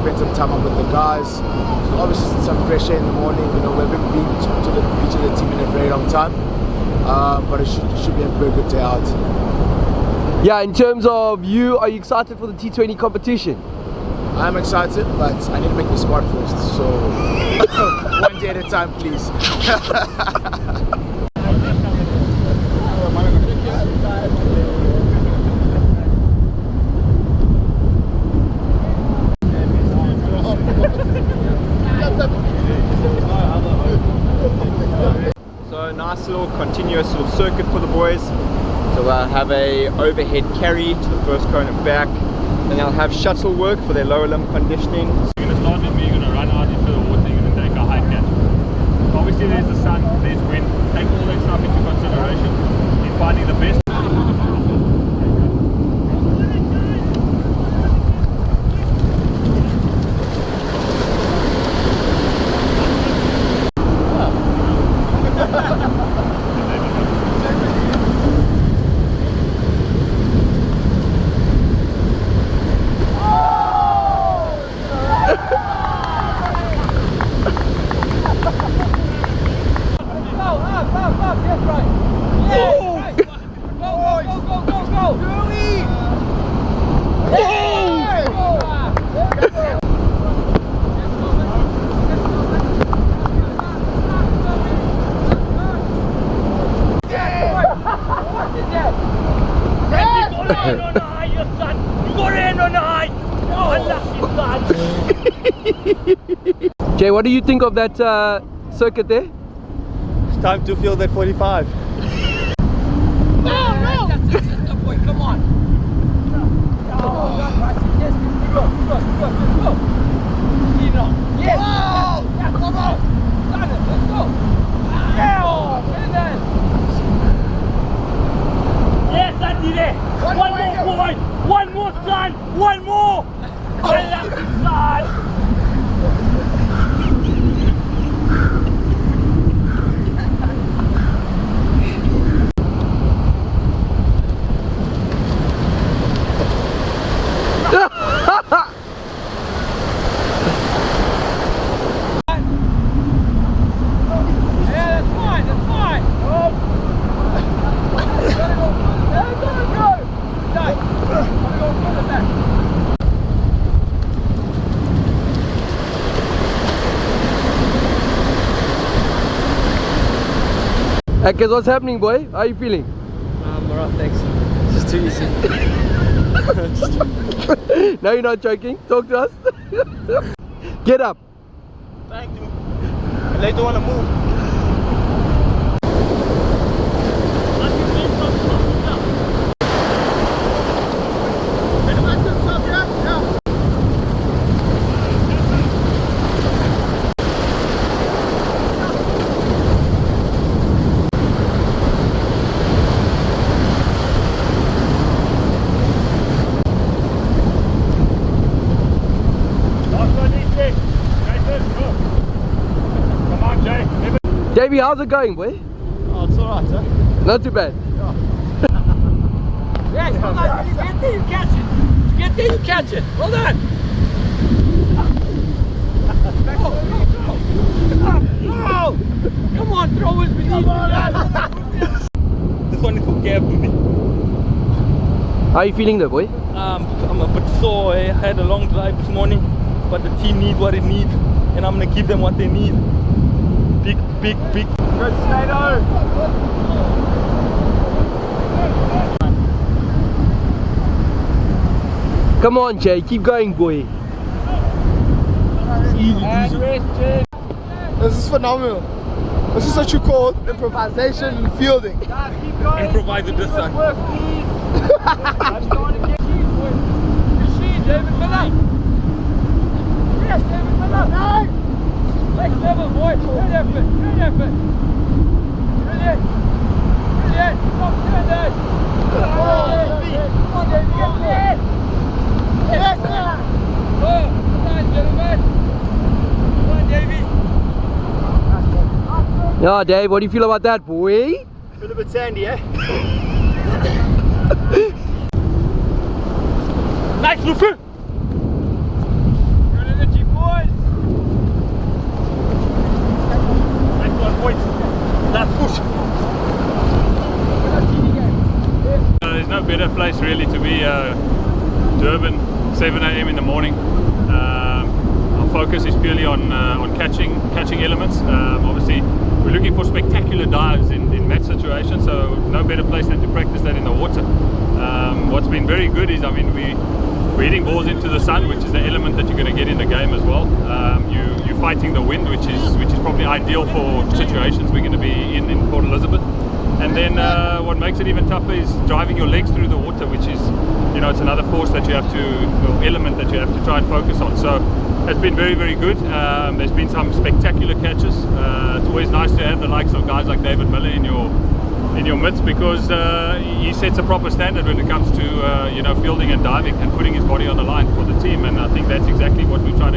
spend some time out with the guys. So obviously some fresh air in the morning. You know, we haven't been to the beach of the team in a very long time, but it should be a very good day out. Yeah, in terms of you, are you excited for the T20 competition? I'm excited, but I need to make the squad first. So one day at a time, please. So a nice little continuous little circuit for the boys. So they'll have a overhead carry to the first cone and back, and they'll have shuttle work for their lower limb conditioning. You're going to start with me, you're going to run out into the water, you're going to take a high catch. Obviously there's the sun, there's wind, take all that stuff into consideration in finding the best. Jay, what do you think of that circuit there? It's time to feel that 45. Boy, come on. Yes. Yeah, come on. Done it. Let's go. Yeah. Yes, I did it. One more, boy. One more, son. One more. I love you, son. Akaz, what's happening, boy? How are you feeling? Alright, thanks. It's just too easy. No, you're not joking. Talk to us. Get up. Thank you. And they don't want to move. Davey, how's it going, boy? Oh, it's alright, sir. Not too bad. Yes, hold on. You get there, you catch it. You get there, you catch it. Hold on. Oh, come on, throwers, we need This one is for Gav to me. How are you feeling though, boy? I'm a bit sore. I had a long drive this morning, but the team needs what it needs, and I'm going to give them what they need. Big. Good, Stato. Come on, Jay. Keep going, boy. Easy. This is phenomenal. This is what you call improvisation and fielding. Improvise with this son. David Miller. Yes, David Miller. No. Next level, boy. Good effort. Good effort. Brilliant. Brilliant. Stop doing that. Come on, David. Get there. Yes, sir. Oh, come on, gentlemen. Come on, Davey. Yeah, Dave, what do you feel about that, boy? Feel a bit sandy, eh? Nice, Luffy. Good in place really to be. Durban, 7 a.m. in the morning. Our focus is purely on catching elements. Obviously, we're looking for spectacular dives in match situations, so no better place than to practice that in the water. What's been very good is, I mean, we're hitting balls into the sun, which is the element that you're going to get in the game as well. You're fighting the wind, which is probably ideal for situations we're going to be in Port Elizabeth. And then what makes it even tougher is driving your legs through the water, which is, you know, it's another force that you have to, or element that you have to try and focus on. So it's been very, very good. There's been some spectacular catches. It's always nice to have the likes of guys like David Miller in your midst, because he sets a proper standard when it comes to you know, fielding and diving and putting his body on the line for the team. And I think that's exactly what we try to